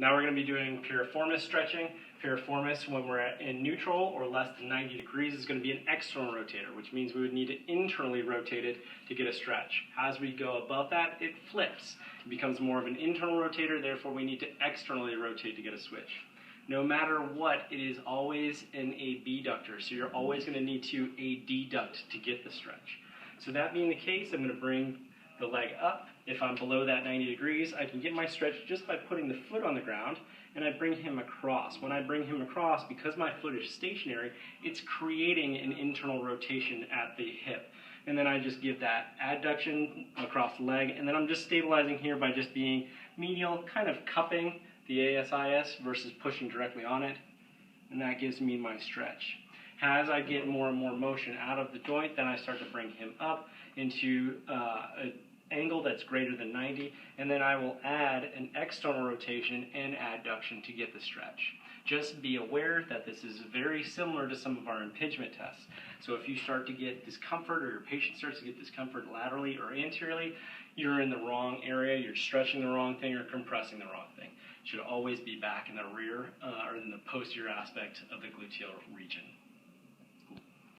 Now we're going to be doing piriformis stretching. Piriformis, when we're in neutral or less than 90 degrees, is going to be an external rotator, which means we would need to internally rotate it to get a stretch. As we go above that, it flips. It becomes more of an internal rotator, therefore we need to externally rotate to get a switch. No matter what, it is always an abductor, so you're always going to need to adduct to get the stretch. So that being the case, I'm going to bring the leg up. If I'm below that 90 degrees, I can get my stretch just by putting the foot on the ground, and I bring him across. When I bring him across, because my foot is stationary, it's creating an internal rotation at the hip. And then I just give that adduction across the leg, and then I'm just stabilizing here by just being medial, kind of cupping the ASIS versus pushing directly on it, and that gives me my stretch. As I get more and more motion out of the joint, then I start to bring him up into an angle that's greater than 90, and then I will add an external rotation and adduction to get the stretch. Just be aware that this is very similar to some of our impingement tests. So if you start to get discomfort, or your patient starts to get discomfort laterally or anteriorly, you're in the wrong area, you're stretching the wrong thing or compressing the wrong thing. You should always be back in the rear or in the posterior aspect of the gluteal region.